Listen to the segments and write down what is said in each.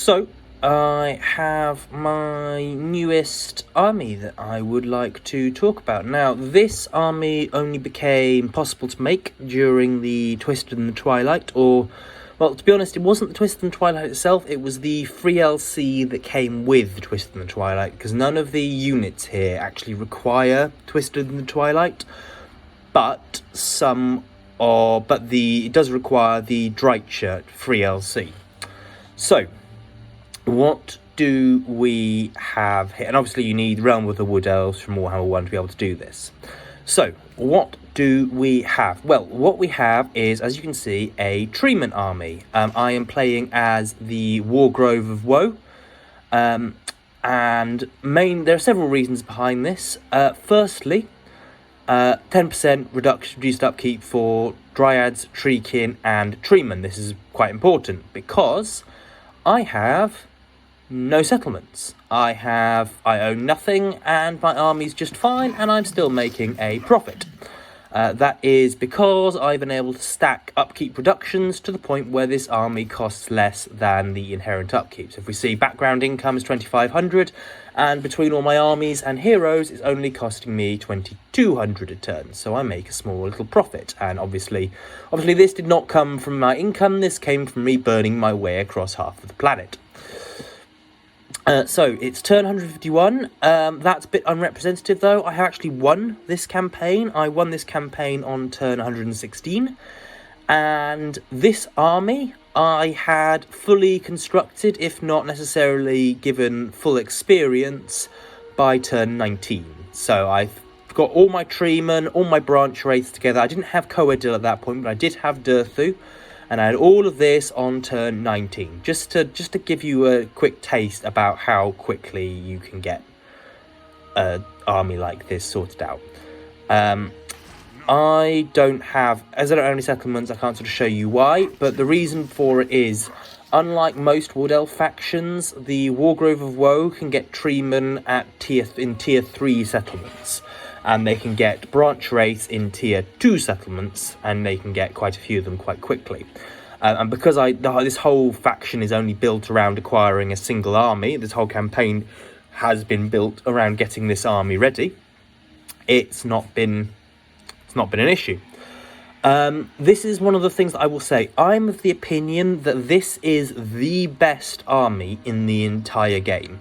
So, I have my newest army that I would like to talk about. Now, this army only became possible to make during the Twisted and the Twilight, or, well, to be honest, it wasn't the Twisted and the Twilight itself, it was the free LC that came with Twisted and the Twilight, because none of the units here actually require Twisted and the Twilight, but it does require the Drightshirt free LC. So, what do we have here? And obviously you need Realm of the Wood Elves from Warhammer 1 to be able to do this. So, what do we have? Well, what we have is, as you can see, a Treeman army. I am playing as the Wargrove of Woe. And there are several reasons behind this. Firstly, 10% reduced upkeep for Dryads, Treekin, and Treeman. This is quite important because I have no settlements. I own nothing, and my army's just fine, and I'm still making a profit. That is because I've been able to stack upkeep reductions to the point where this army costs less than the inherent upkeep. So if we see background income is 2,500, and between all my armies and heroes, it's only costing me 2,200 a turn. So I make a small little profit. And obviously this did not come from my income. This came from me burning my way across half of the planet. So, it's turn 151, that's a bit unrepresentative though. I have actually won this campaign. I won this campaign on turn 116, and this army I had fully constructed, if not necessarily given full experience, by turn 19. So, I've got all my Treemen, all my branch wraiths together. I didn't have Coedil at that point, but I did have Durthu. And I had all of this on turn 19, just to give you a quick taste about how quickly you can get an army like this sorted out. I don't have any settlements, I can't sort of show you why, but the reason for it is, unlike most Wood Elf factions, the Wargrove of Woe can get Treemen in tier 3 settlements. And they can get branch wraiths in tier 2 settlements, and they can get quite a few of them quite quickly. And because this whole faction is only built around acquiring a single army, this whole campaign has been built around getting this army ready. It's not been an issue. This is one of the things that I will say. I'm of the opinion that this is the best army in the entire game.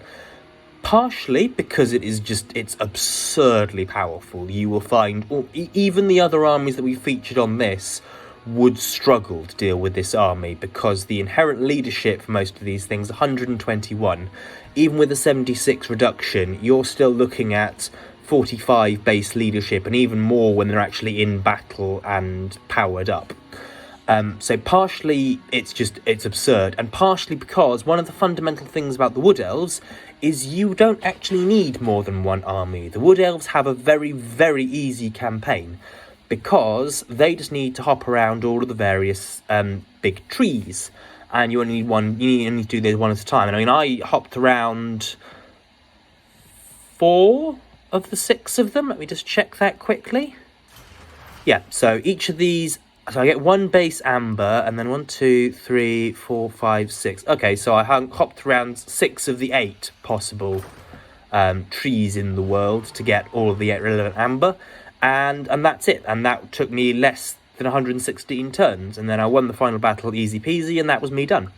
Partially because it's absurdly powerful. You will find even the other armies that we featured on this would struggle to deal with this army because the inherent leadership for most of these things, 121, even with a 76 reduction, you're still looking at 45 base leadership and even more when they're actually in battle and powered up. So partially it's absurd, and partially because one of the fundamental things about the Wood Elves is you don't actually need more than one army. The Wood Elves have a very, very easy campaign because they just need to hop around all of the various big trees, and you only need to do this one at a time. And I mean, I hopped around 4 of the 6 of them. Let me just check that quickly. Yeah, so each of these. So I get 1 base amber, and then 1, 2, 3, 4, 5, 6. Okay, so I hopped around 6 of the 8 possible trees in the world to get all of the relevant amber, and that's it. And that took me less than 116 turns, and then I won the final battle easy peasy, and that was me done.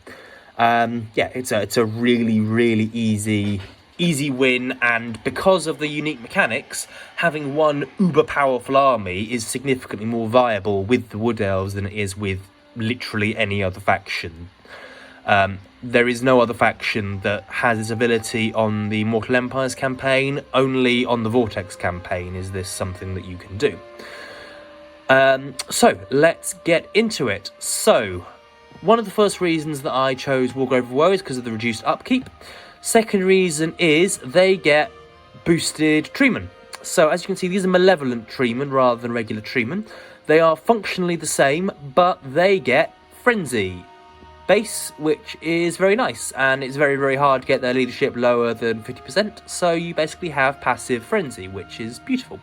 Yeah, it's a really, really easy win, and because of the unique mechanics, having one uber powerful army is significantly more viable with the Wood Elves than it is with literally any other faction. There is no other faction that has this ability on the Mortal Empires campaign. Only on the Vortex campaign is this something that you can do. So let's get into it. So one of the first reasons that I chose Wargrove of Woe is because of the reduced upkeep. Second reason is they get boosted Treemen. So as you can see, these are malevolent Treemen rather than regular Treemen. They are functionally the same, but they get Frenzy base, which is very nice, and it's very, very hard to get their leadership lower than 50%, so you basically have passive Frenzy, which is beautiful.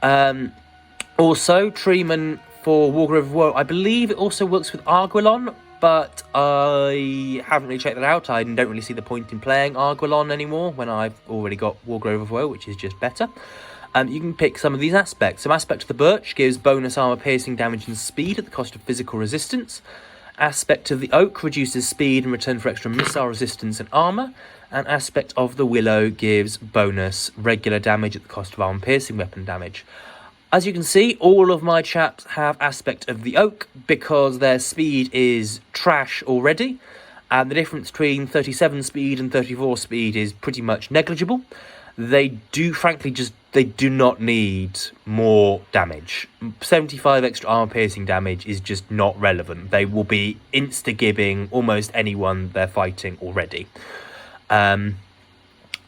Also, Treeman for Wargrove of Woe, I believe it also works with Arguelon, but I haven't really checked that out. I don't really see the point in playing Arguelon anymore when I've already got Wargrove of Woe, which is just better. You can pick some of these aspects. Some aspect of the Birch gives bonus armor piercing damage and speed at the cost of physical resistance. Aspect of the Oak reduces speed in return for extra missile resistance and armor. And aspect of the Willow gives bonus regular damage at the cost of armor piercing weapon damage. As you can see, all of my chaps have aspect of the Oak because their speed is trash already. And the difference between 37 speed and 34 speed is pretty much negligible. They do not need more damage. 75 extra armor piercing damage is just not relevant. They will be insta-gibbing almost anyone they're fighting already. And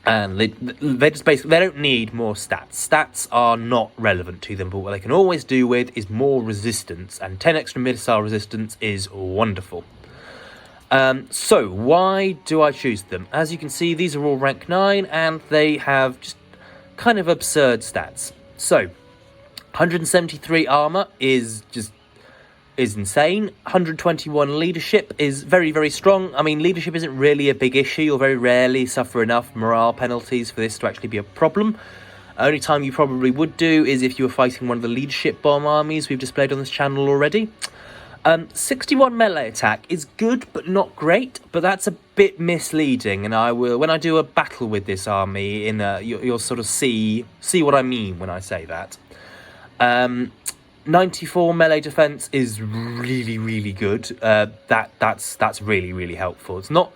they just basically, they don't need more stats. Stats are not relevant to them, but what they can always do with is more resistance, and 10 extra missile resistance is wonderful. So why do I choose them? As you can see, these are all rank 9 and they have just kind of absurd stats. So 173 armor is insane. 121 leadership is very, very strong. I mean, leadership isn't really a big issue. You'll very rarely suffer enough morale penalties for this to actually be a problem. Only time you probably would do is if you were fighting one of the leadership bomb armies we've displayed on this channel already. 61 melee attack is good but not great, but that's a bit misleading, and I will, when I do a battle with this army, you'll sort of see what I mean when I say that. 94 melee defense is really, really good. That's really, really helpful. It's not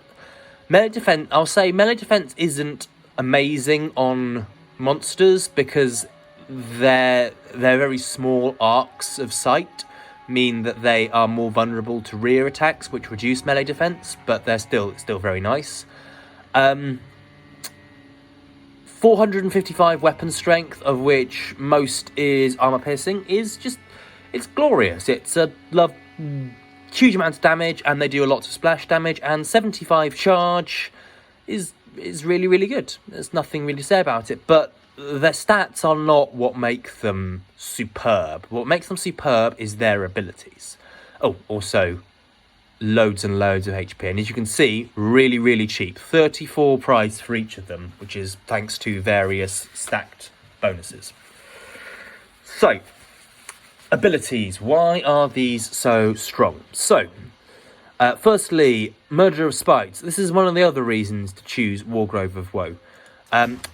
melee defense. I'll say melee defense isn't amazing on monsters because their very small arcs of sight mean that they are more vulnerable to rear attacks, which reduce melee defense, but they're still very nice. 455 weapon strength, of which most is armor piercing, it's glorious. It's a huge amount of damage, and they do a lot of splash damage. And 75 charge is really, really good. There's nothing really to say about it, but their stats are not what make them superb. What makes them superb is their abilities. Oh, also loads and loads of HP, and as you can see, really, really cheap. 34 price for each of them, which is thanks to various stacked bonuses. So, abilities. Why are these so strong? So, firstly, Murder of Spites. This is one of the other reasons to choose Wargrove of Woe.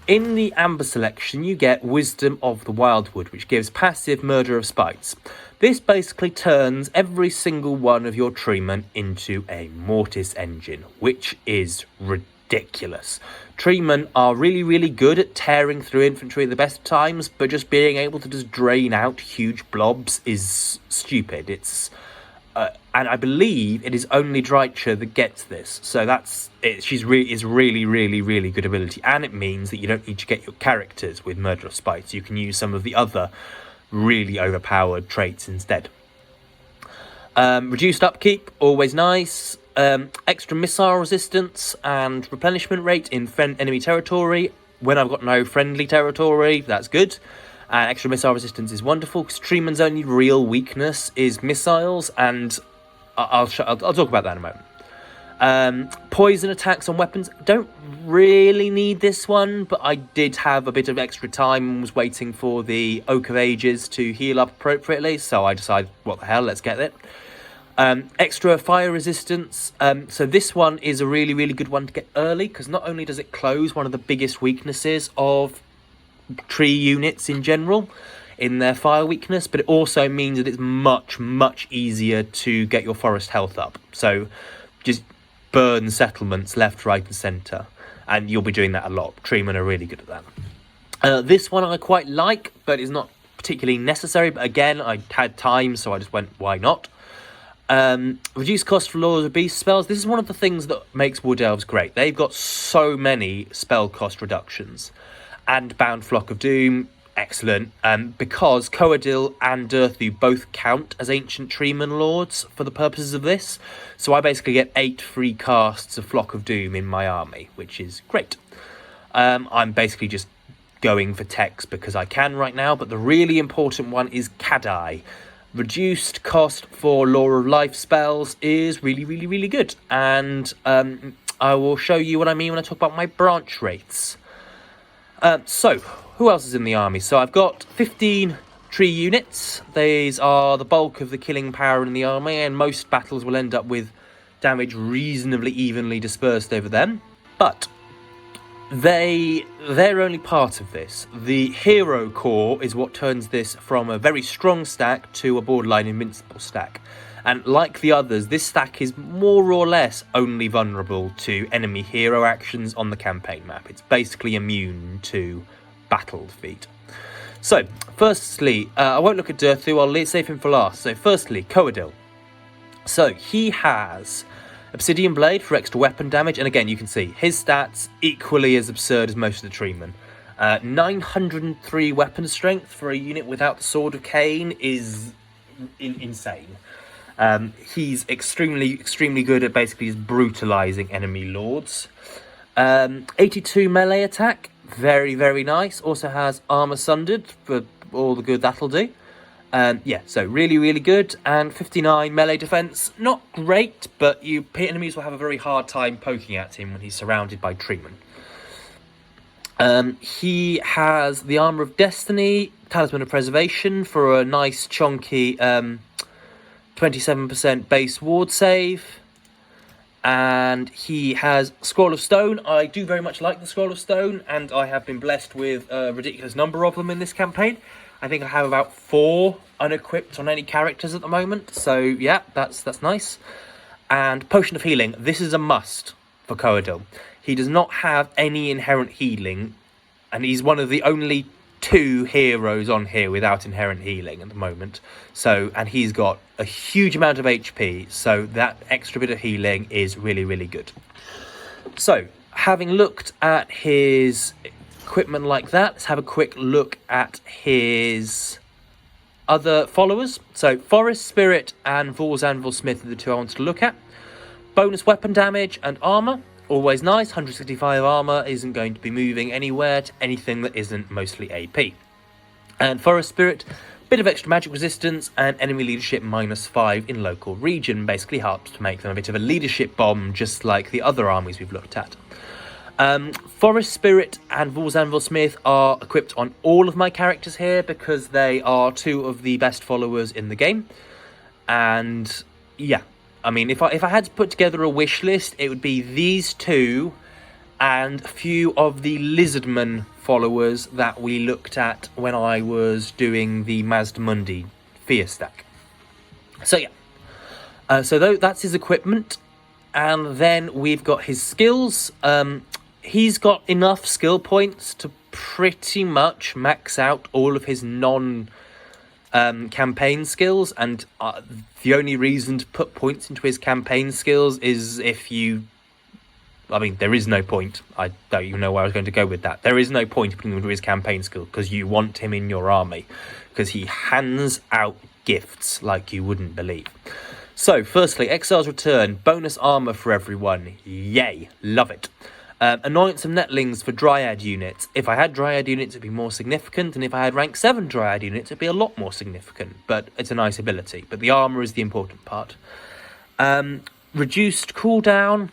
In the Amber selection, you get Wisdom of the Wildwood, which gives passive Murder of Spites. This basically turns every single one of your treemen into a Mortis engine, which is ridiculous. Treemen are really, really good at tearing through infantry at the best times, but just being able to just drain out huge blobs is stupid. And I believe it is only Dreicher that gets this, so that's it. She's really, really, really good ability, and it means that you don't need to get your characters with Murder of Spites. You can use some of the other really overpowered traits instead. Reduced upkeep, always nice. Extra missile resistance and replenishment rate in enemy territory. When I've got no friendly territory, that's good. And extra missile resistance is wonderful, because Treeman's only real weakness is missiles, and I'll talk about that in a moment. Poison attacks on weapons. Don't really need this one, but I did have a bit of extra time and was waiting for the Oak of Ages to heal up appropriately, so I decided, what the hell, let's get it. Extra fire resistance. So this one is a really, really good one to get early, because not only does it close one of the biggest weaknesses of tree units in general in their fire weakness, but it also means that it's much, much easier to get your forest health up. So just burn settlements left, right and centre, and you'll be doing that a lot. Treemen are really good at that. This one I quite like, but it's not particularly necessary, but again, I had time, so I just went, why not? Reduced cost for Lords of Beast spells. This is one of the things that makes Wood Elves great. They've got so many spell cost reductions. And Bound Flock of Doom, excellent, because Coadil and Durthu both count as Ancient Treeman Lords for the purposes of this. So I basically get 8 free casts of Flock of Doom in my army, which is great. I'm basically just going for text because I can right now, but the really important one is Kadai. Reduced cost for Law of Life spells is really, really, really good. And I will show you what I mean when I talk about my branch rates. So, who else is in the army? So I've got 15 tree units. These are the bulk of the killing power in the army, and most battles will end up with damage reasonably evenly dispersed over them. But they're only part of this. The hero core is what turns this from a very strong stack to a borderline invincible stack. And like the others, this stack is more or less only vulnerable to enemy hero actions on the campaign map. It's basically immune to battle defeat. So, firstly, I won't look at Durthu, I'll save him for last. So, firstly, Coadil. So, he has Obsidian Blade for extra weapon damage, and again, you can see his stats equally as absurd as most of the Treemen. 903 weapon strength for a unit without the Sword of Cain is insane. He's extremely good at basically just brutalizing enemy lords. 82 melee attack, very, very nice. Also has armor sundered for all the good that'll do. Yeah, so really, really good. And 59 melee defense, not great, but enemies will have a very hard time poking at him when he's surrounded by treemen. He has the Armor of Destiny, Talisman of Preservation for a nice chunky 27% base ward save. And he has Scroll of Stone. I do very much like the Scroll of Stone, and I have been blessed with a ridiculous number of them in this campaign. I think I have about 4 unequipped on any characters at the moment. So yeah, that's nice. And Potion of Healing. This is a must for Coadil. He does not have any inherent healing, and he's one of the only 2 heroes on here without inherent healing at the moment. So, and he's got a huge amount of HP, so that extra bit of healing is really, really good. So, having looked at his equipment like that, let's have a quick look at his other followers. So, Forest Spirit and Vor's Anvil Smith are the 2 I want to look at. Bonus weapon damage and armor. Always nice. 165 armor isn't going to be moving anywhere to anything that isn't mostly AP. And Forest Spirit, bit of extra magic resistance and enemy leadership -5 in local region. Basically helps to make them a bit of a leadership bomb, just like the other armies we've looked at. Forest Spirit and Vor's Anvil Smith are equipped on all of my characters here because they are 2 of the best followers in the game. And yeah, I mean, if I had to put together a wish list, it would be these 2 and a few of the Lizardman followers that we looked at when I was doing the Mazdamundi Fear stack. So yeah, so that's his equipment, and then we've got his skills. He's got enough skill points to pretty much max out all of his campaign skills, and the only reason to put points into his campaign skills is if you... I mean, there is no point. I don't even know where I was going to go with that. There is no point putting him into his campaign skill because you want him in your army, because he hands out gifts like you wouldn't believe. So, firstly, Exile's Return, bonus armor for everyone. Yay, love it. Annoyance of Netlings for Dryad units. If I had Dryad units, it'd be more significant, and if I had rank 7 Dryad units, it'd be a lot more significant, but it's a nice ability. But the armor is the important part. Reduced cooldown.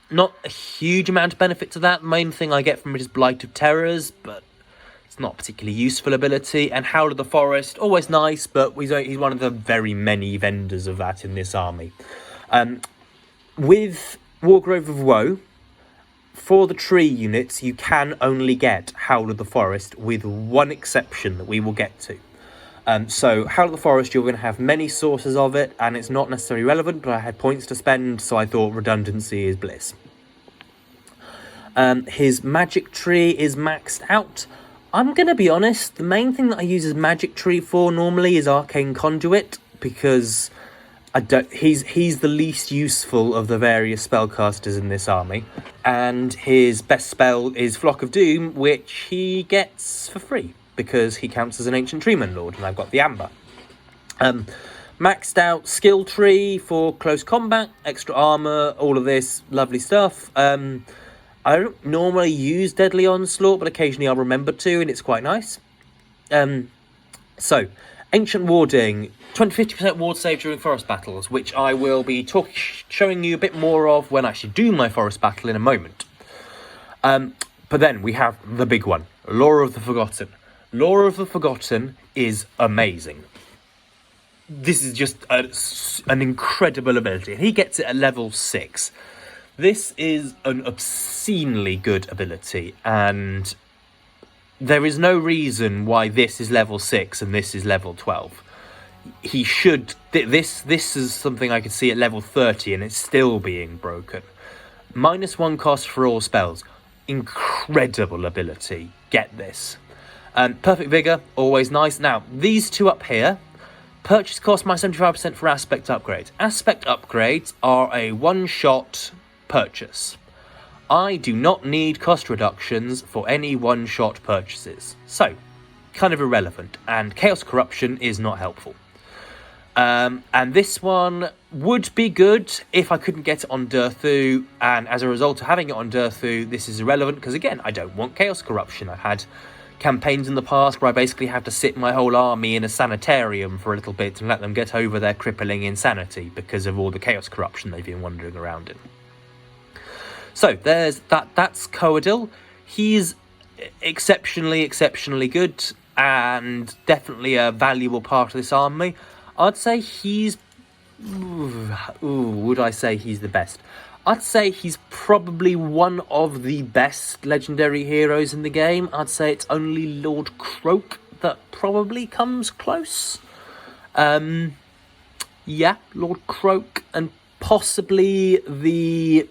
Not a huge amount of benefit to that. The main thing I get from it is Blight of Terrors, but it's not a particularly useful ability. And Howl of the Forest, always nice, but he's one of the very many vendors of that in this army. With Wargrove of Woe, for the tree units, you can only get Howl of the Forest with one exception that we will get to. So, Howl of the Forest, you're going to have many sources of it, and it's not necessarily relevant, but I had points to spend, so I thought redundancy is bliss. His magic tree is maxed out. I'm going to be honest, the main thing that I use his magic tree for normally is Arcane Conduit, because he's the least useful of the various spellcasters in this army. And his best spell is Flock of Doom, which he gets for free, because he counts as an Ancient Treeman Lord, and I've got the Amber. Maxed out skill tree for close combat, extra armor, all of this lovely stuff. I don't normally use Deadly Onslaught, but occasionally I'll remember to, and it's quite nice. So, Ancient Warding, 20-50% ward save during forest battles, which I will be showing you a bit more of when I actually do my forest battle in a moment. But then we have the big one, Lore of the Forgotten. Lore of the Forgotten is amazing. This is just an incredible ability. He gets it at level 6. This is an obscenely good ability, and there is no reason why this is level 6 and this is level 12. He should... This is something I could see at level 30 and it's still being broken. -1 cost for all spells. Incredible ability. Get this. Perfect Vigour, always nice. Now, these two up here, purchase cost -75% for aspect upgrades. Aspect upgrades are a one-shot purchase. I do not need cost reductions for any one-shot purchases. So, kind of irrelevant. And Chaos Corruption is not helpful. And this one would be good if I couldn't get it on Durthu. And as a result of having it on Durthu, this is irrelevant because, again, I don't want Chaos Corruption. I've had campaigns in the past where I basically have to sit my whole army in a sanitarium for a little bit and let them get over their crippling insanity because of all the Chaos Corruption they've been wandering around in. So there's that. That's Coadil. He's exceptionally good and definitely a valuable part of this army. I'd say he's... would I say he's the best? I'd say he's probably one of the best legendary heroes in the game. I'd say it's only Lord Croak that probably comes close. Yeah, Lord Croak and possibly the...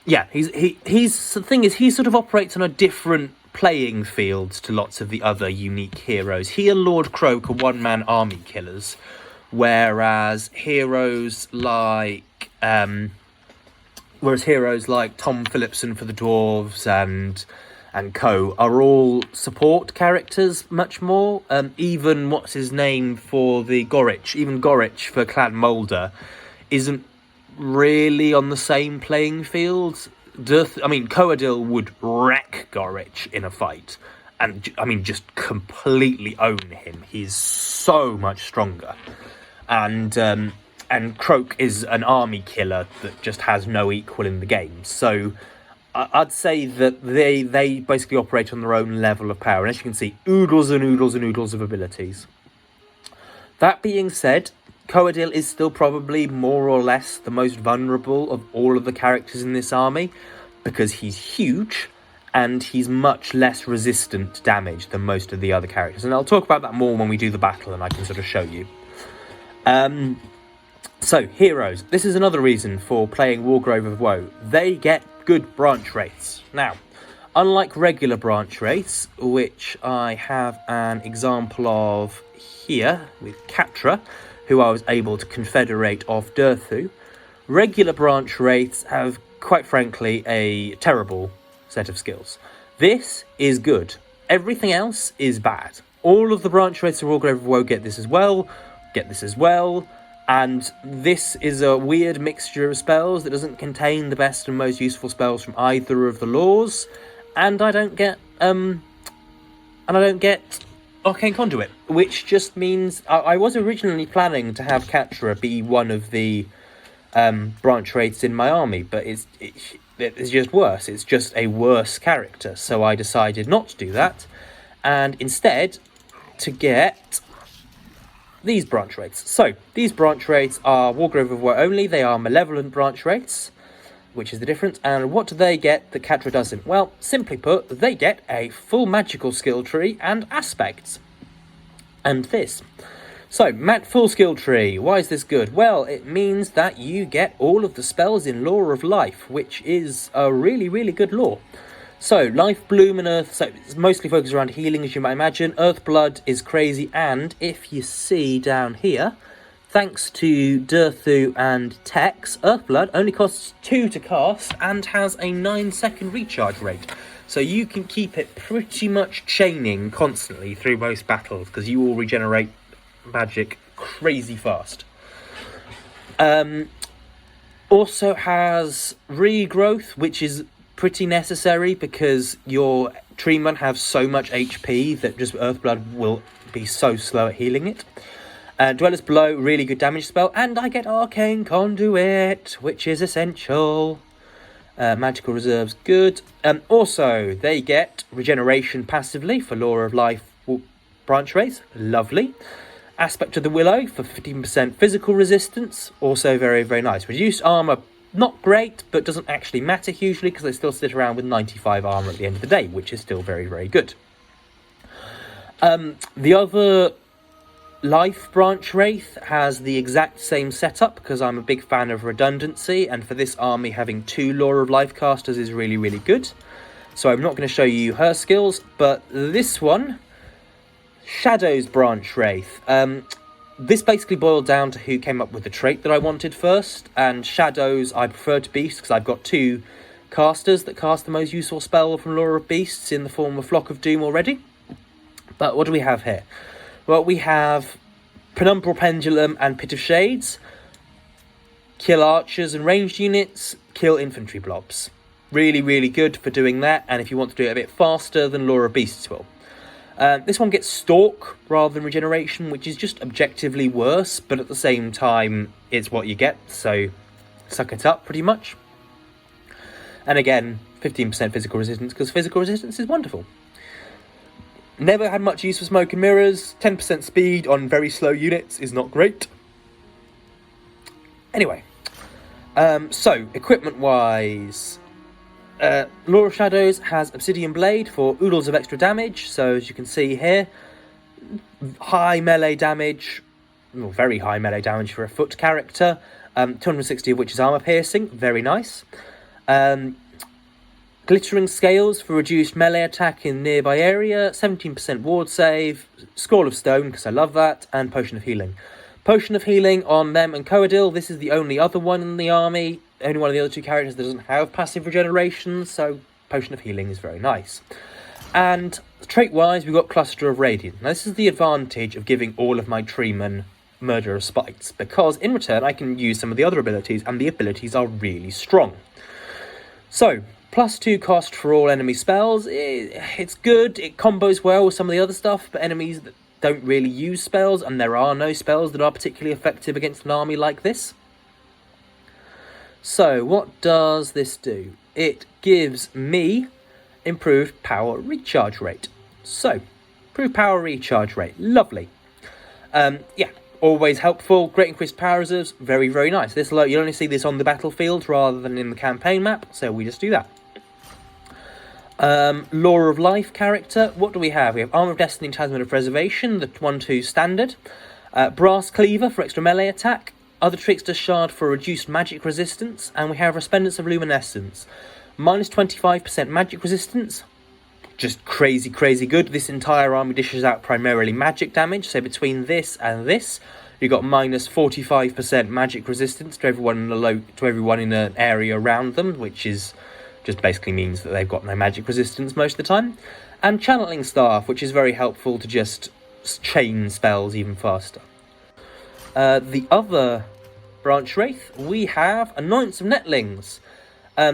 Yeah, he's the thing is, he sort of operates on a different playing field to lots of the other unique heroes. He and Lord Croak are one-man army killers, whereas heroes like Tom Phillipson for the dwarves and co are all support characters much more. Even what's his name for the Gorich, even Gorich for Clan Moulder isn't really on the same playing field. Coadil would wreck Gorich in a fight, and just completely own him. He's so much stronger, and Croak is an army killer that just has no equal in the game. So I'd say that they basically operate on their own level of power, and as you can see, oodles and oodles and oodles of abilities. That being said, Coadil is still probably more or less the most vulnerable of all of the characters in this army because he's huge and he's much less resistant to damage than most of the other characters. And I'll talk about that more when we do the battle and I can sort of show you. So, heroes. This is another reason for playing Wargrove of Woe. They get good branch rates. Now, unlike regular branch rates, which I have an example of here with Catra, who I was able to confederate off Durthu, regular branch rates have, quite frankly, a terrible set of skills. This is good. Everything else is bad. All of the branch rates of Wargrove of Woe get this as well, and this is a weird mixture of spells that doesn't contain the best and most useful spells from either of the laws, and I don't get Arcane Conduit, which just means I was originally planning to have Catra be one of the branch rates in my army, but it's just worse. It's just a worse character, so I decided not to do that, and instead to get these branch rates. So these branch rates are Wargrove of Woe only. They are malevolent branch rates, which is the difference. And what do they get that Catra doesn't? Well, simply put, they get a full magical skill tree and aspects. And this. So, full skill tree. Why is this good? Well, it means that you get all of the spells in Lore of Life, which is a really, really good lore. So, Life, Bloom, and Earth. So, it's mostly focused around healing, as you might imagine. Earth Blood is crazy. And if you see down here, thanks to Durthu and Tex, Earthblood only costs 2 to cast and has a 9-second recharge rate. So you can keep it pretty much chaining constantly through most battles because you will regenerate magic crazy fast. Also has Regrowth, which is pretty necessary because your treemen have so much HP that just Earthblood will be so slow at healing it. Dweller's Blow, really good damage spell, and I get Arcane Conduit, which is essential. Magical Reserves, good. Also, they get Regeneration passively for Law of Life branch race, lovely. Aspect of the Willow for 15% physical resistance, also very, very nice. Reduced armor, not great, but doesn't actually matter hugely because they still sit around with 95 armor at the end of the day, which is still very, very good. The other Life branch Wraith has the exact same setup because I'm a big fan of redundancy, and for this army having 2 Law of Life casters is really, really good. So I'm not going to show you her skills, but this one, Shadows branch Wraith. This basically boiled down to who came up with the trait that I wanted first, and Shadows I prefer to Beasts because I've got 2 casters that cast the most useful spell from Law of Beasts in the form of Flock of Doom already. But what do we have here? Well, we have Penumbral Pendulum and Pit of Shades. Kill archers and ranged units, kill infantry blobs. Really, really good for doing that, and if you want to do it a bit faster than Law of Beasts will. This one gets Stalk rather than Regeneration, which is just objectively worse, but at the same time, it's what you get, so suck it up pretty much. And again, 15% physical resistance, because physical resistance is wonderful. Never had much use for Smoke and Mirrors. 10% speed on very slow units is not great. Anyway, so equipment-wise, Law of Shadows has Obsidian Blade for oodles of extra damage. So as you can see here, high melee damage, well, very high melee damage for a foot character. 260 of which is armor piercing, very nice. Glittering Scales for reduced melee attack in nearby area, 17% ward save, Scroll of Stone, because I love that, and Potion of Healing. Potion of Healing on them and Coadil, this is the only other one in the army, only one of the other 2 characters that doesn't have passive regeneration, so Potion of Healing is very nice. And trait-wise, we've got Cluster of Radiant. Now this is the advantage of giving all of my treemen Murder of Spites, because in return I can use some of the other abilities, and the abilities are really strong. So, +2 cost for all enemy spells, it's good, it combos well with some of the other stuff, but enemies that don't really use spells, and there are no spells that are particularly effective against an army like this. So, what does this do? It gives me improved power recharge rate. So, improved power recharge rate, lovely. Yeah, always helpful, great increased power reserves, very, very nice. This you'll only see this on the battlefield rather than in the campaign map, so we just do that. Law of Life character, what do we have? We have Armor of Destiny, Talisman of Preservation, the 1/2 standard. Brass Cleaver for extra melee attack. Other Trickster Shard for reduced magic resistance. And we have Resplendence of Luminescence. Minus 25% magic resistance. Just crazy, crazy good. This entire army dishes out primarily magic damage. So between this and this, you've got minus 45% magic resistance to everyone in an area around them, which is just basically means that they've got no magic resistance most of the time. And Channeling Staff, which is very helpful to just chain spells even faster. The other branch Wraith, we have Annoyance of Netlings.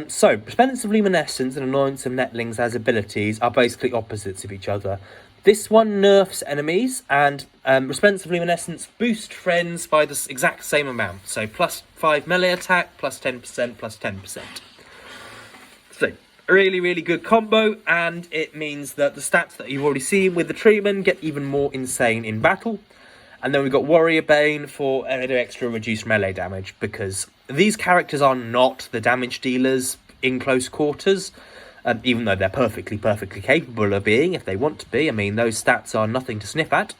So, Resplendence of Luminescence and Annoyance of Netlings as abilities are basically opposites of each other. This one nerfs enemies, and Resplendence of Luminescence boost friends by the exact same amount. So, +5 melee attack, +10%, +10%. So, really, really good combo, and it means that the stats that you've already seen with the treatment get even more insane in battle. And then we've got Warrior Bane for extra reduced melee damage, because these characters are not the damage dealers in close quarters, even though they're perfectly capable of being, if they want to be. I mean, those stats are nothing to sniff at.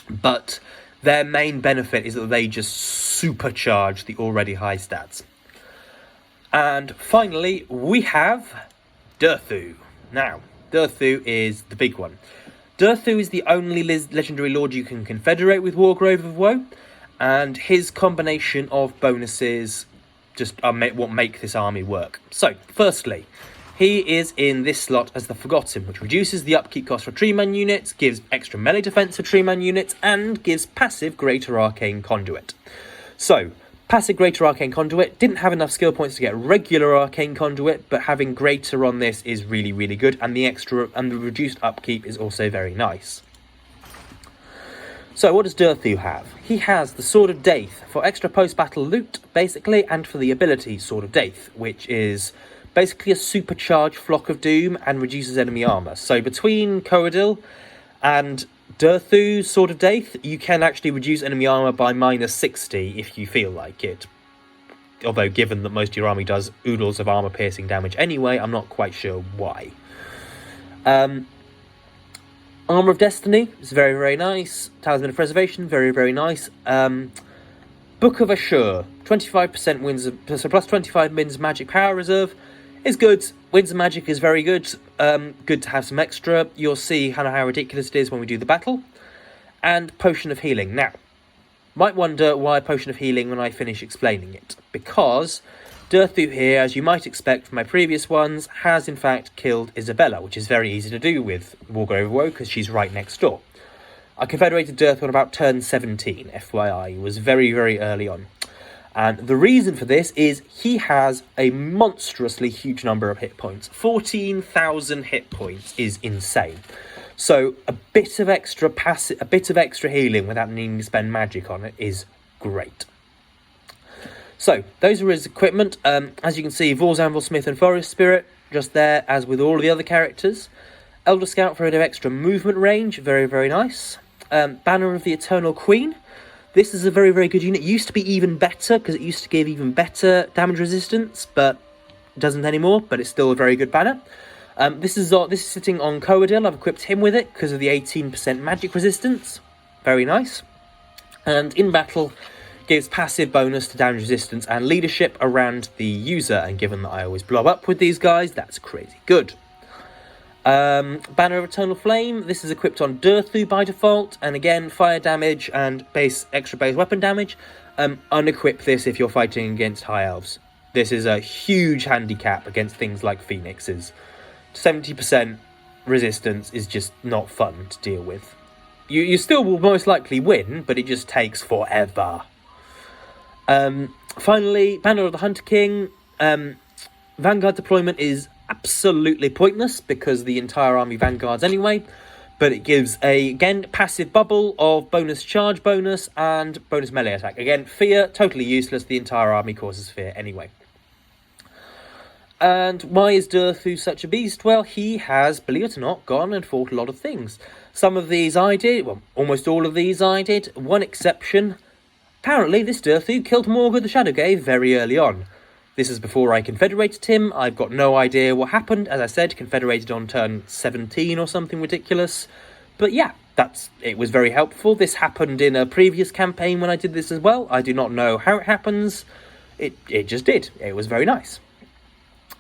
But their main benefit is that they just supercharge the already high stats. And finally, we have Durthu. Now, Durthu is the big one. Durthu is the only legendary lord you can confederate with Wargrove of Woe, and his combination of bonuses just what make this army work. So, firstly, he is in this slot as the Forgotten, which reduces the upkeep cost for Treeman units, gives extra melee defense for Treeman units, and gives passive greater arcane conduit. So, Passive Greater Arcane Conduit. Didn't have enough skill points to get regular Arcane Conduit, but having Greater on this is really, really good, and the reduced upkeep is also very nice. So what does Durthu have? He has the Sword of Daith for extra post-battle loot, basically, and for the ability Sword of Daith, which is basically a supercharged Flock of Doom and reduces enemy armour. So between Coadil and Durthu's Sword of Daith, you can actually reduce enemy armour by -60 if you feel like it. Although, given that most of your army does oodles of armour-piercing damage anyway, I'm not quite sure why. Armour of Destiny is very, very nice. Talisman of Preservation, very, very nice. Book of Ashur, 25% wins, so plus 25 wins magic power reserve is good. Winds of Magic is very good. Good to have some extra. You'll see how ridiculous it is when we do the battle. And Potion of Healing. Now, might wonder why Potion of Healing when I finish explaining it. Because Durthu here, as you might expect from my previous ones, has in fact killed Isabella, which is very easy to do with Wargrave of Woe because she's right next door. I confederated Durthu on about turn 17, FYI. It was very, very early on. And the reason for this is he has a monstrously huge number of hit points. 14,000 hit points is insane. So a bit of extra healing without needing to spend magic on it is great. So those are his equipment. As you can see, Vor's Anvil, Smith and Forest Spirit, just there as with all of the other characters. Elder Scout for a bit of extra movement range, very, very nice. Banner of the Eternal Queen. This is a very, very good unit. It used to be even better because it used to give even better damage resistance, but it doesn't anymore, but it's still a very good banner. This is sitting on Coadil. I've equipped him with it because of the 18% magic resistance. Very nice. And in battle, gives passive bonus to damage resistance and leadership around the user, and given that I always blow up with these guys, that's crazy good. Banner of Eternal Flame, this is equipped on Durthu by default, and again, fire damage and extra base weapon damage. Unequip this if you're fighting against High Elves. This is a huge handicap against things like Phoenixes. 70% resistance is just not fun to deal with. You still will most likely win, but it just takes forever. Finally, Banner of the Hunter King. Vanguard deployment is absolutely pointless because the entire army vanguards anyway, but it gives again, passive bubble of bonus charge bonus and bonus melee attack. Again, fear, totally useless. The entire army causes fear anyway. And why is Durthu such a beast? Well, he has, believe it or not, gone and fought a lot of things. Some of these I did, well, almost all of these I did. One exception, apparently this Durthu killed Morgoth the Shadowgave very early on. This is before I confederated him. I've got no idea what happened. As I said, confederated on turn 17 or something ridiculous. But yeah, it was very helpful. This happened in a previous campaign when I did this as well. I do not know how it happens. It just did. It was very nice.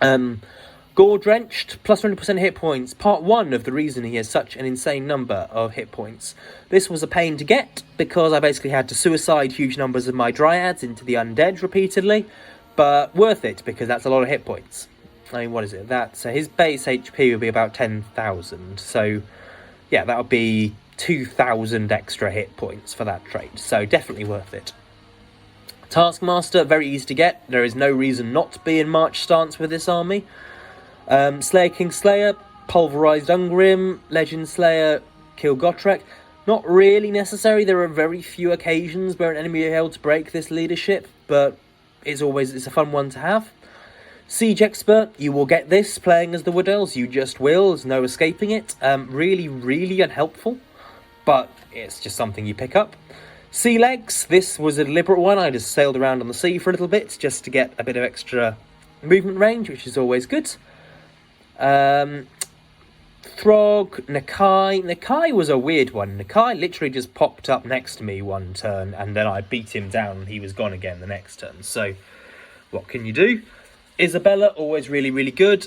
Gore Drenched, plus 20% hit points. Part 1 of the reason he has such an insane number of hit points. This was a pain to get because I basically had to suicide huge numbers of my Dryads into the undead repeatedly. But worth it, because that's a lot of hit points. I mean, what is it? So his base HP would be about 10,000. So, yeah, that would be 2,000 extra hit points for that trait. So, definitely worth it. Taskmaster, very easy to get. There is no reason not to be in March stance with this army. Slayer King Slayer, Pulverized Ungrim, Legend Slayer, Kill Gotrek. Not really necessary. There are very few occasions where an enemy is able to break this leadership, but it's a fun one to have. Siege Expert, you will get this playing as the Wood Elves. You just will. There's no escaping it. Really, really unhelpful, but it's just something you pick up. Sea Legs, this was a deliberate one. I just sailed around on the sea for a little bit just to get a bit of extra movement range, which is always good. Throg, Nakai. Nakai was a weird one. Nakai literally just popped up next to me one turn, and then I beat him down, and he was gone again the next turn. So, what can you do? Isabella, always really, really good.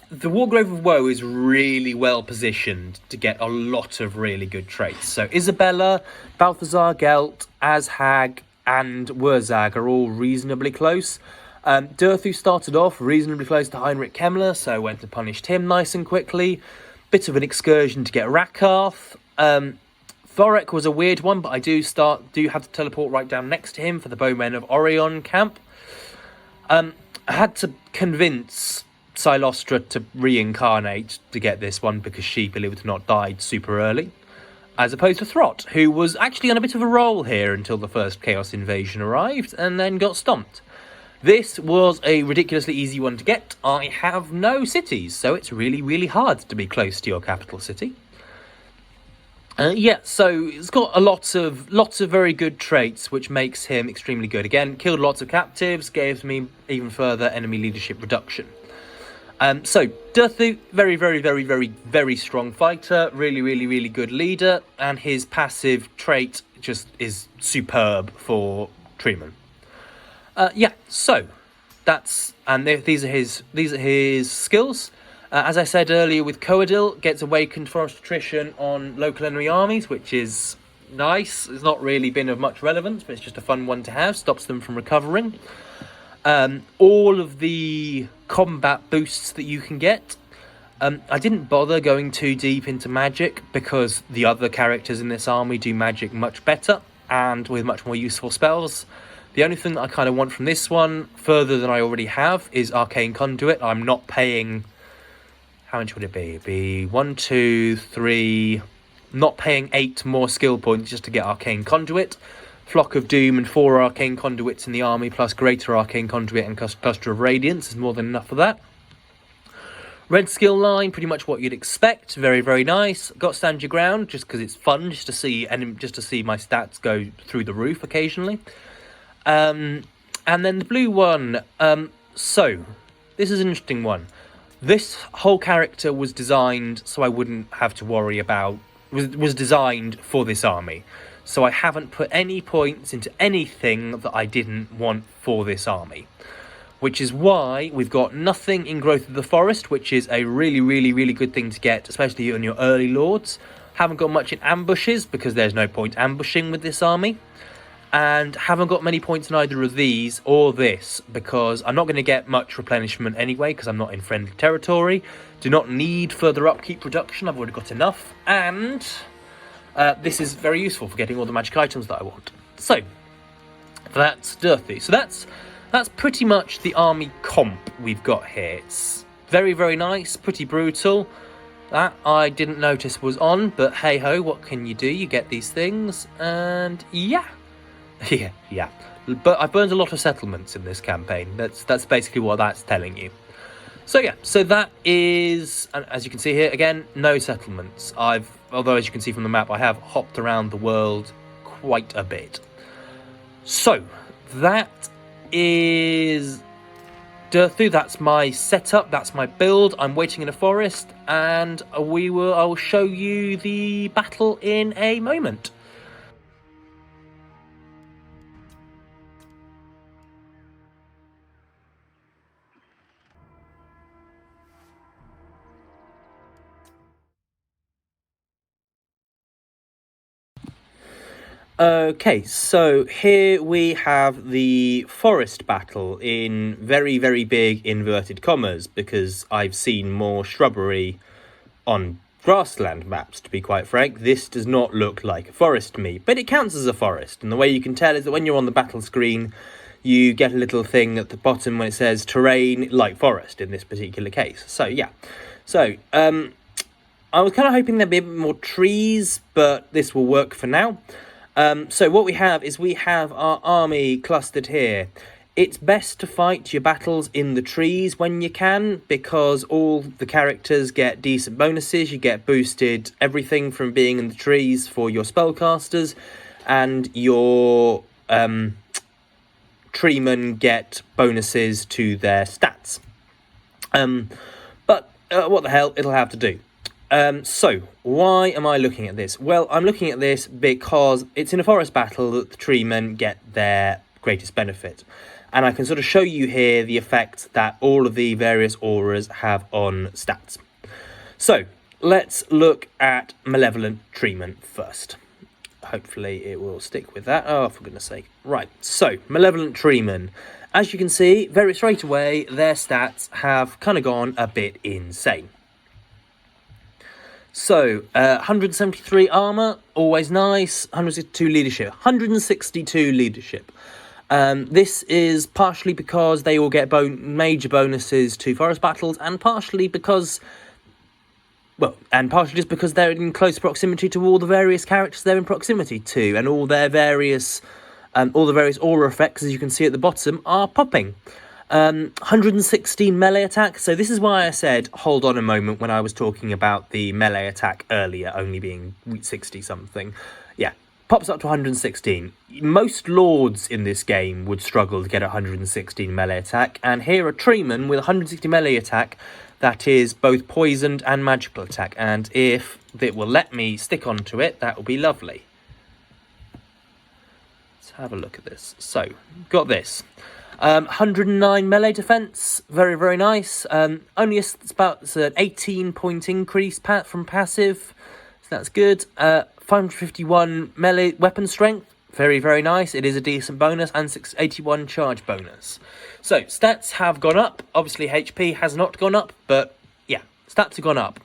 The Wargrave of Woe is really well positioned to get a lot of really good traits. So, Isabella, Balthazar Gelt, Azhag, and Wurzag are all reasonably close. Durthu started off reasonably close to Heinrich Kemmler, so I went and punished him nice and quickly. Bit of an excursion to get Rakarth. Thorek was a weird one, but I do have to teleport right down next to him for the Bowmen of Orion camp. I had to convince Silostra to reincarnate to get this one because she, believe it or not, died super early. As opposed to Throt, who was actually on a bit of a roll here until the first Chaos Invasion arrived and then got stomped. This was a ridiculously easy one to get. I have no cities, so it's really, really hard to be close to your capital city. So it's got lots of very good traits, which makes him extremely good. Again, killed lots of captives, gave me even further enemy leadership reduction. So Durthu, very, very, very, very, very strong fighter, really, really, really good leader, and his passive trait just is superb for Treeman. So that's these are his skills. As I said earlier, with Coadil, gets awakened forest attrition on local enemy armies, which is nice. It's not really been of much relevance, but it's just a fun one to have. Stops them from recovering. All of the combat boosts that you can get. I didn't bother going too deep into magic because the other characters in this army do magic much better and with much more useful spells. The only thing that I kind of want from this one, further than I already have, is Arcane Conduit. I'm not paying... How much would it be? It'd be 1, 2, 3... Not paying 8 more skill points just to get Arcane Conduit. Flock of Doom and 4 Arcane Conduits in the army, plus Greater Arcane Conduit and Cluster of Radiance is more than enough for that. Red skill line, pretty much what you'd expect. Very, very nice. Got Stand Your Ground, just because it's fun, just to see my stats go through the roof occasionally. And then the blue one. So, this is an interesting one. This whole character was designed so I wouldn't have to worry about... Was designed for this army. So I haven't put any points into anything that I didn't want for this army. Which is why we've got nothing in Growth of the Forest, which is a really, really, really good thing to get, especially on your early lords. Haven't got much in ambushes, because there's no point ambushing with this army. And haven't got many points in either of these or this, because I'm not going to get much replenishment anyway, because I'm not in friendly territory. Do not need further upkeep production, I've already got enough. And this is very useful for getting all the magic items that I want. So, that's Durthu. So that's pretty much the army comp we've got here. It's very, very nice, pretty brutal. That I didn't notice was on, but hey-ho, what can you do? You get these things, and yeah. Yeah. But I've burned a lot of settlements in this campaign. That's basically what that's telling you. So yeah, so that is, as you can see here, again, no settlements. Although as you can see from the map, I have hopped around the world quite a bit. So, that is Durthu, that's my setup, that's my build. I'm waiting in a forest, and I will show you the battle in a moment. Okay, so here we have the forest battle in very, very big inverted commas, because I've seen more shrubbery on grassland maps, to be quite frank. This does not look like a forest to me, but it counts as a forest, and the way you can tell is that when you're on the battle screen, you get a little thing at the bottom when it says terrain like forest in this particular case. So, yeah. So, I was kind of hoping there'd be a bit more trees, but this will work for now. So what we have is we have our army clustered here. It's best to fight your battles in the trees when you can, because all the characters get decent bonuses. You get boosted everything from being in the trees for your spellcasters, and your treemen get bonuses to their stats. But what the hell, it'll have to do. So, why am I looking at this? Well, I'm looking at this because it's in a forest battle that the treemen get their greatest benefit. And I can sort of show you here the effect that all of the various auras have on stats. So, let's look at Malevolent Treemen first. Hopefully it will stick with that. Oh, for goodness sake. Right, so, Malevolent Treemen. As you can see, very straight away, their stats have kind of gone a bit insane. So, 173 armor, always nice. 162 leadership. 162 leadership. This is partially because they all get major bonuses to forest battles, and partially because, and partially just because they're in close proximity to all the various characters they're in proximity to, and all the various aura effects, as you can see at the bottom, are popping. 116 melee attack. So this is why I said hold on a moment when I was talking about the melee attack earlier only being 60 something. Yeah, pops up to 116. Most lords in this game would struggle to get 116 melee attack, and here are treemen with 160 melee attack that is both poisoned and magical attack, and if it will let me stick onto it, that will be lovely. Let's have a look at this. So, got this. 109 melee defense, very, very nice. Only it's about an 18-point increase from passive, so that's good. 551 melee weapon strength, very, very nice. It is a decent bonus, and 681 charge bonus. So, stats have gone up. Obviously, HP has not gone up, but yeah, stats have gone up.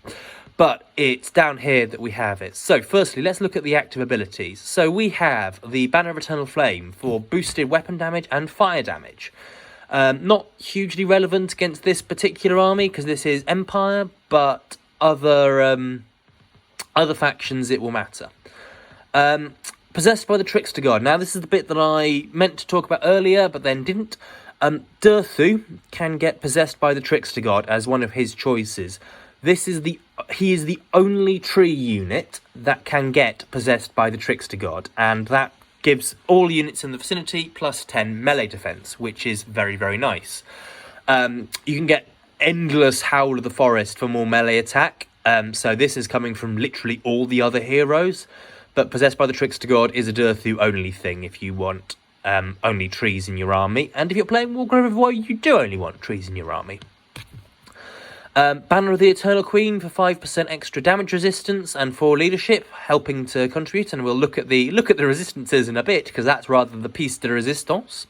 But it's down here that we have it. So, firstly, let's look at the active abilities. So, we have the Banner of Eternal Flame for boosted weapon damage and fire damage. Not hugely relevant against this particular army, because this is Empire, but other factions it will matter. Possessed by the Trickster God. Now, this is the bit that I meant to talk about earlier, but then didn't. Durthu can get possessed by the Trickster God as one of his choices. He is the only tree unit that can get possessed by the Trickster God, and that gives all units in the vicinity plus 10 melee defense, which is very, very nice. You can get endless Howl of the Forest for more melee attack, so this is coming from literally all the other heroes, but possessed by the Trickster God is a Durthu only thing if you want only trees in your army, and if you're playing Wargrove of Woe, you do only want trees in your army. Banner of the Eternal Queen for 5% extra damage resistance and 4 leadership, helping to contribute, and we'll look at the resistances in a bit, because that's rather the piece de resistance.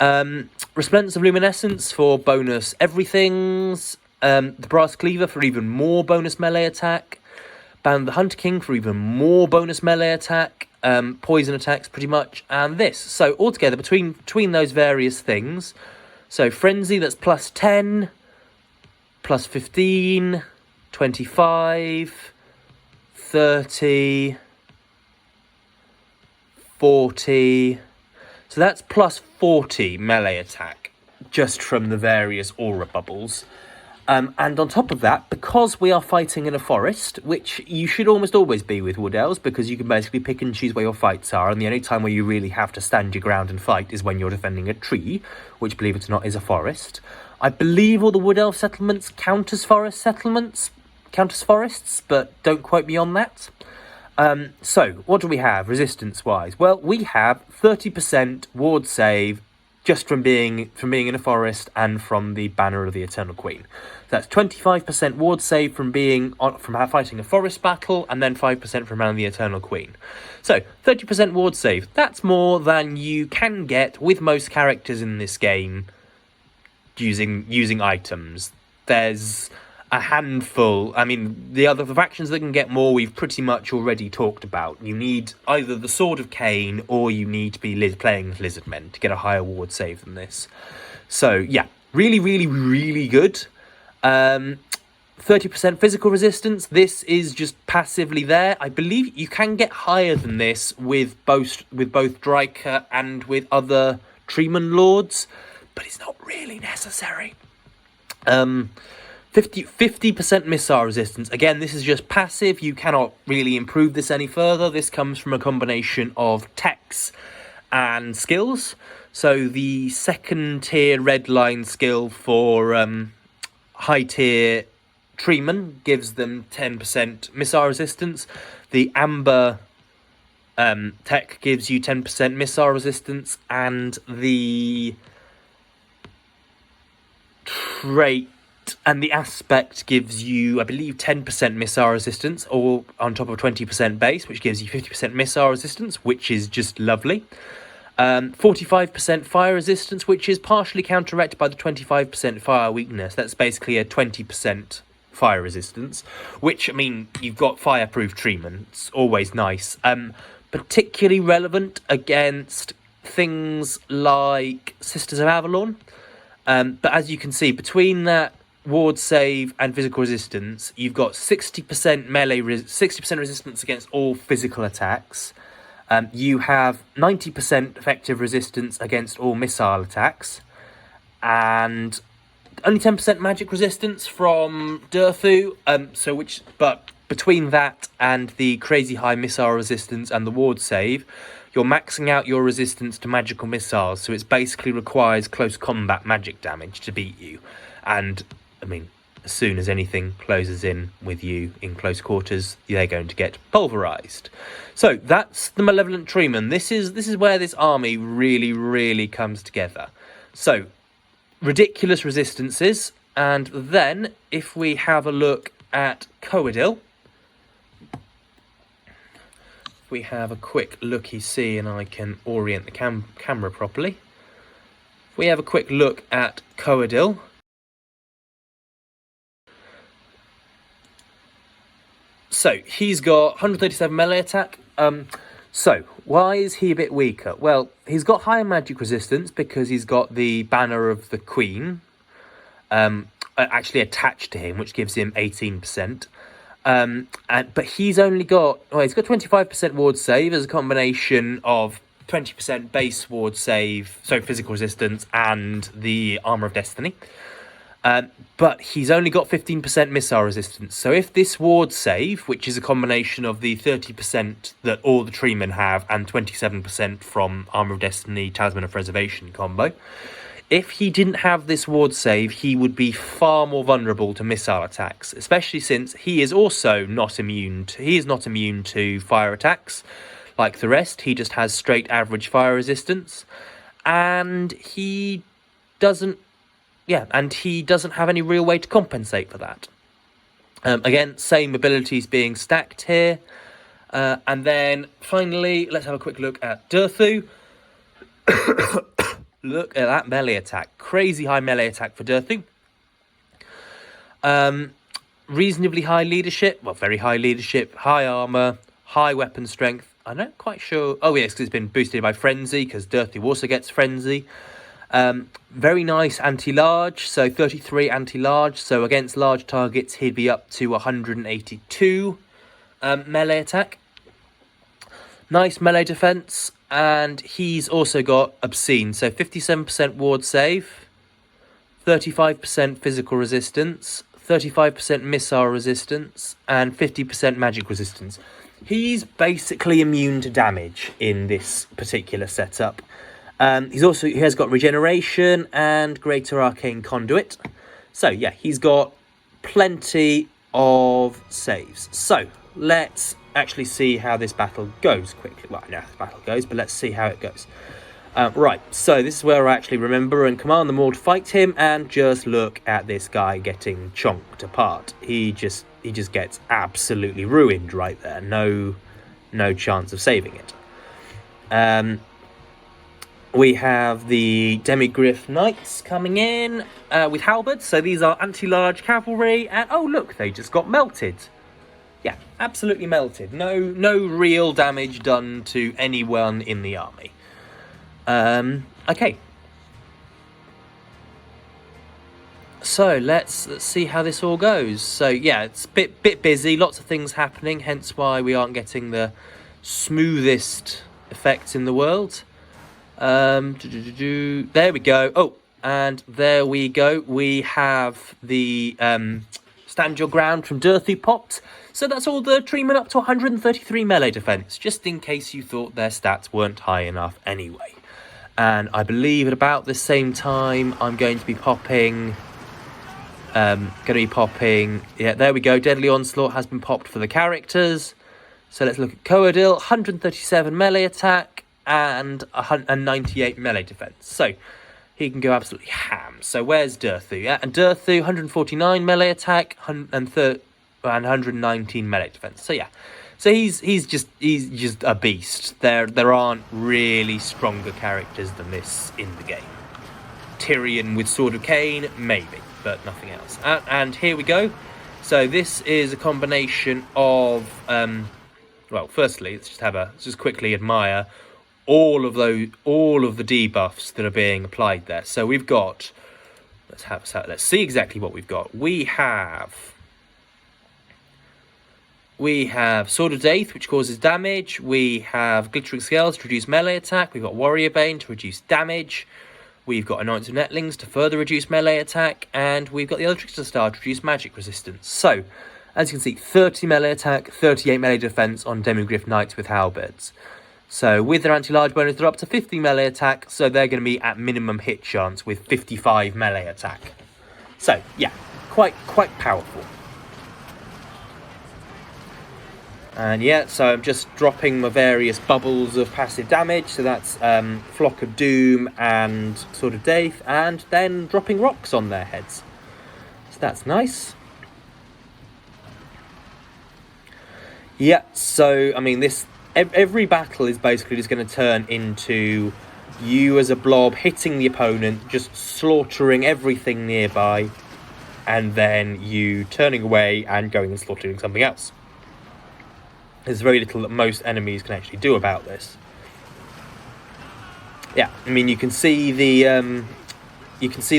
Resplendence of Luminescence for bonus everythings, the Brass Cleaver for even more bonus melee attack, Banner of the Hunter King for even more bonus melee attack, poison attacks pretty much, and this. So altogether, between those various things, so Frenzy, that's plus 10... plus 15, 25, 30, 40. So that's plus 40 melee attack, just from the various aura bubbles. And on top of that, because we are fighting in a forest, which you should almost always be with Wood Elves, because you can basically pick and choose where your fights are, and the only time where you really have to stand your ground and fight is when you're defending a tree, which, believe it or not, is a forest. I believe all the Wood Elf settlements count as forests, but don't quote me on that. So, what do we have resistance-wise? Well, we have 30% ward save just from being in a forest and from the Banner of the Eternal Queen. That's 25% ward save from fighting a forest battle, and then 5% from Banner of the Eternal Queen. So 30% ward save. That's more than you can get with most characters in this game using items. There's a handful. I mean, the factions that can get more, we've pretty much already talked about. You need either the Sword of Cain, or you need to be playing with Lizardmen to get a higher ward save than this. So, yeah, really, really, really good. 30% physical resistance. This is just passively there. I believe you can get higher than this with both Dryker and with other Treeman Lords, but it's not really necessary. 50% missile resistance. Again, this is just passive. You cannot really improve this any further. This comes from a combination of techs and skills. So the second tier red line skill for high tier treemen gives them 10% missile resistance. The amber tech gives you 10% missile resistance, and the trait and the aspect gives you, I believe, 10% missile resistance, or on top of 20% base, which gives you 50% missile resistance, which is just lovely. 45% fire resistance, which is partially counteracted by the 25% fire weakness. That's basically a 20% fire resistance, which, I mean, you've got fireproof treatment. It's always nice. Particularly relevant against things like Sisters of Avalon. But as you can see, between that ward save and physical resistance, you've got 60% melee, 60% resistance against all physical attacks. You have 90% effective resistance against all missile attacks, and only 10% magic resistance from Durthu. But between that and the crazy high missile resistance and the ward save, you're maxing out your resistance to magical missiles, so it basically requires close combat magic damage to beat you. And, I mean, as soon as anything closes in with you in close quarters, they're going to get pulverized. So that's the Malevolent Treeman. This is where this army really comes together. So, ridiculous resistances, and then if we have a look at Coadil, we have a quick looky-see, and I can orient the camera properly. If we have a quick look at Coadil, so he's got 137 melee attack. So why is he a bit weaker? Well, he's got higher magic resistance because he's got the Banner of the Queen actually attached to him, which gives him 18%. But he's only got, he's got 25% ward save as a combination of 20% base ward save, so physical resistance, and the Armour of Destiny. But he's only got 15% missile resistance. So if this ward save, which is a combination of the 30% that all the Treemen have and 27% from Armour of Destiny, Talisman of Preservation combo, if he didn't have this ward save, he would be far more vulnerable to missile attacks, especially since he is also not immune to fire attacks like the rest. He just has straight average fire resistance, and he doesn't have any real way to compensate for that. Again, same abilities being stacked here. And then finally, let's have a quick look at Durthu. Look at that melee attack. Crazy high melee attack for Durthu. Reasonably high leadership. Well, very high leadership. High armor. High weapon strength. I'm not quite sure. Oh, yes, because it's been boosted by Frenzy, because Durthu also gets Frenzy. Very nice anti-large. So 33 anti-large. So against large targets, he'd be up to 182 melee attack. Nice melee defense. And he's also got Obscene, so 57% ward save, 35% physical resistance, 35% missile resistance, and 50% magic resistance. He's basically immune to damage in this particular setup. He has got regeneration and greater arcane conduit. So yeah, he's got plenty of saves. So let's actually see how this battle goes quickly. Well, I know how the battle goes, but let's see how it goes. Right, so this is where I actually remember and command them all to fight him, and just look at this guy getting chonked apart. He just gets absolutely ruined right there. No chance of saving it. We have the Demigryph Knights coming in with halberds. So these are anti-large cavalry, and oh look, they just got melted. Yeah, absolutely melted. No real damage done to anyone in the army. Okay. So let's see how this all goes. So yeah, it's a bit busy, lots of things happening, hence why we aren't getting the smoothest effects in the world. There we go. Oh, and there we go. We have the Stand Your Ground from Durthu popped. So that's all the Treemen up to 133 melee defense, just in case you thought their stats weren't high enough anyway. And I believe at about the same time, I'm going to be popping... yeah, there we go. Deadly Onslaught has been popped for the characters. So let's look at Coadil. 137 melee attack and 98 melee defense. So he can go absolutely ham. So where's Durthu? Yeah, and Durthu, 149 melee attack and 119 melee defense. So yeah, so he's just a beast. There aren't really stronger characters than this in the game. Tyrion with Sword of Cain, maybe, but nothing else. And here we go. So this is a combination of, well, firstly, let's just quickly admire all of the debuffs that are being applied there. So we've got, let's see exactly what we've got. We have Sword of Daith, which causes damage. We have Glittering Scales to reduce melee attack. We've got Warrior Bane to reduce damage. We've got Anointed of Netlings to further reduce melee attack. And we've got the other Trickster Star to reduce magic resistance. So, as you can see, 30 melee attack, 38 melee defense on Demigryph Knights with Halberds. So, with their anti-large bonus, they're up to 50 melee attack. So, they're going to be at minimum hit chance with 55 melee attack. So, yeah, quite powerful. And yeah, so I'm just dropping my various bubbles of passive damage. So that's Flock of Doom and Sword of Daith, and then dropping rocks on their heads. So that's nice. Yeah, so I mean, every battle is basically just going to turn into you as a blob hitting the opponent, just slaughtering everything nearby, and then you turning away and going and slaughtering something else. There's very little that most enemies can actually do about this. Yeah, I mean, you can see the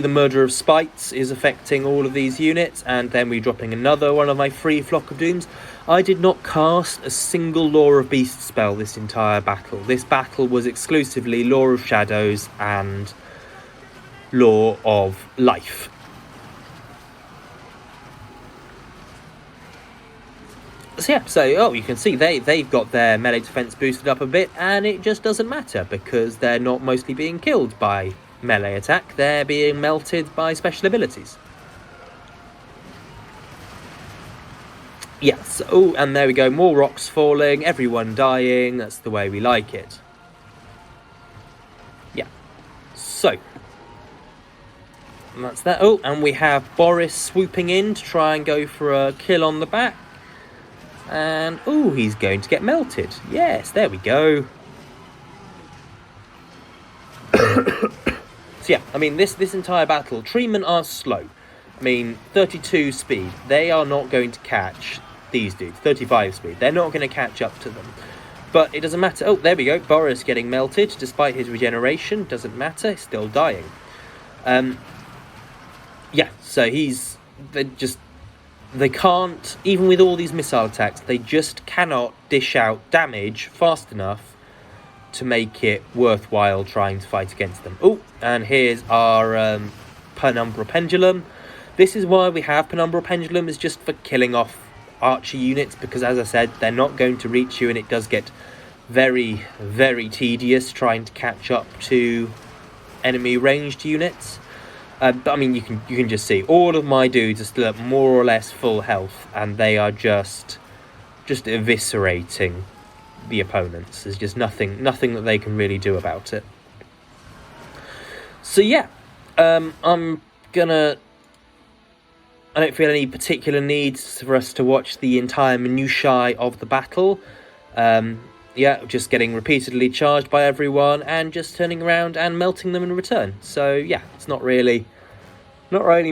Murder of Spites is affecting all of these units, and then we're dropping another one of my free Flock of Dooms. I did not cast a single Law of Beasts spell this entire battle. This battle was exclusively Law of Shadows and Law of Life. So yeah, you can see they've got their melee defense boosted up a bit, and it just doesn't matter because they're not mostly being killed by melee attack, they're being melted by special abilities. Yes, oh, and there we go, more rocks falling, everyone dying, that's the way we like it. Yeah, so, and that's that. Oh, and we have Boris swooping in to try and go for a kill on the back. And, oh, he's going to get melted. Yes, there we go. So, yeah, I mean, this entire battle, Treemen are slow. I mean, 32 speed. They are not going to catch these dudes. 35 speed. They're not going to catch up to them. But it doesn't matter. Oh, there we go. Boris getting melted. Despite his regeneration. Doesn't matter. He's still dying. Yeah, so they can't, even with all these missile attacks, they just cannot dish out damage fast enough to make it worthwhile trying to fight against them. Oh, and here's our Penumbral Pendulum. This is why we have Penumbral Pendulum, is just for killing off archer units, because as I said, they're not going to reach you, and it does get very, very tedious trying to catch up to enemy ranged units. But I mean, you can just see all of my dudes are still at more or less full health, and they are just eviscerating the opponents. There's just nothing that they can really do about it. So yeah, I don't feel any particular need for us to watch the entire minutiae of the battle. Yeah, just getting repeatedly charged by everyone and just turning around and melting them in return. So yeah, it's not really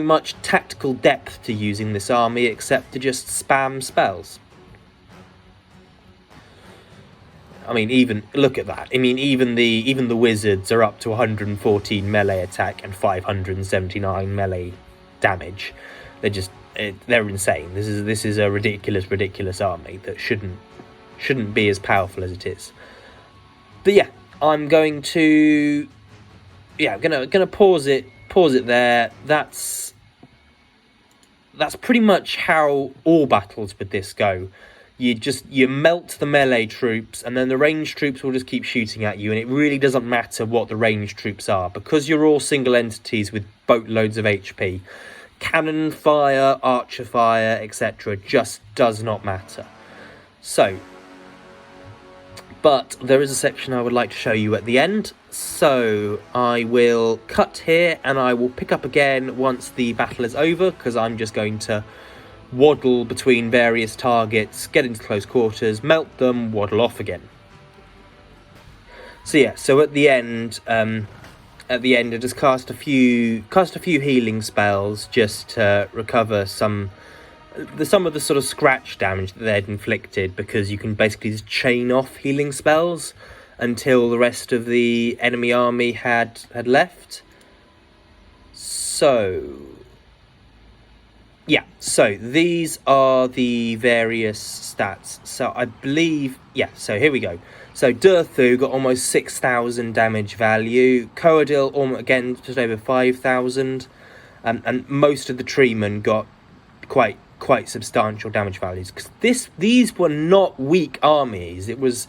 much tactical depth to using this army except to just spam spells. I mean, even look at that. I mean, even the wizards are up to 114 melee attack and 579 melee damage. They're insane. This is a ridiculous army that shouldn't be as powerful as it is. But yeah, I'm going to pause it there. That's pretty much how all battles with this go. You melt the melee troops, and then the ranged troops will just keep shooting at you, and it really doesn't matter what the ranged troops are, because you're all single entities with boatloads of HP. Cannon fire, archer fire, etc. just does not matter. So, but there is a section I would like to show you at the end, so I will cut here and I will pick up again once the battle is over, because I'm just going to waddle between various targets, get into close quarters, melt them, waddle off again. So yeah, so at the end I just cast a few healing spells just to recover some some of the sort of scratch damage that they'd inflicted, because you can basically just chain off healing spells until the rest of the enemy army had left. So yeah, so these are the various stats. So I believe, yeah, so here we go. So Durthu got almost 6,000 damage value. Coadil, again, just over 5,000. And most of the treemen got quite substantial damage values. Because these were not weak armies. It was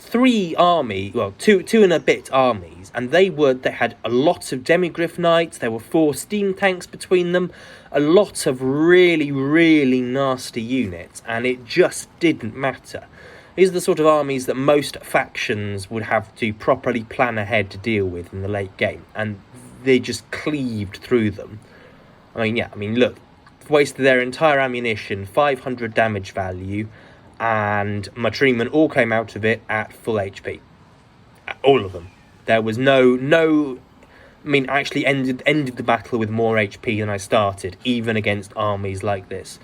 two and a bit armies, and they had a lot of Demigryph Knights. There were 4 steam tanks between them, a lot of really nasty units, and it just didn't matter. These are the sort of armies that most factions would have to properly plan ahead to deal with in the late game, and they just cleaved through them. Look, wasted their entire ammunition, 500 damage value, and my treemen all came out of it at full HP. All of them. There was I actually ended the battle with more HP than I started, even against armies like this.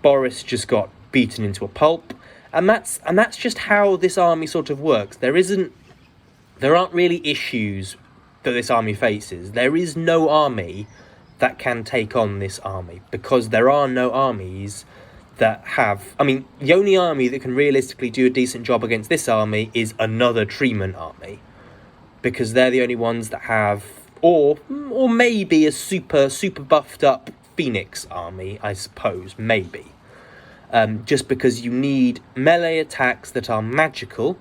Boris just got beaten into a pulp, and that's just how this army sort of works. There aren't really issues that this army faces. There is no army that can take on this army, because there are no armies that have... the only army that can realistically do a decent job against this army is another treeman army, because they're the only ones that have... Or maybe a super buffed up Phoenix army, I suppose, maybe. Just because you need melee attacks that are magical,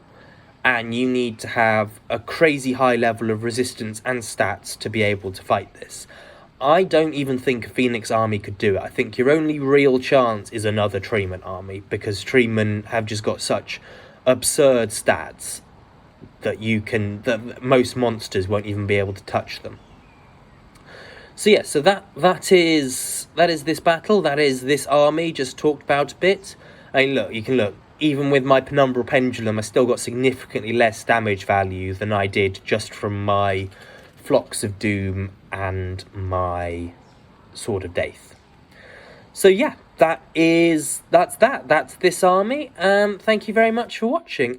and you need to have a crazy high level of resistance and stats to be able to fight this. I don't even think a Phoenix army could do it. I think your only real chance is another treeman army, because treemen have just got such absurd stats that most monsters won't even be able to touch them. So yeah, so that is this battle. That is this army just talked about a bit. Look, you can look. Even with my Penumbral Pendulum, I still got significantly less damage value than I did just from my Flocks of Doom and my Sword of Death. So yeah, that's this army. Thank you very much for watching.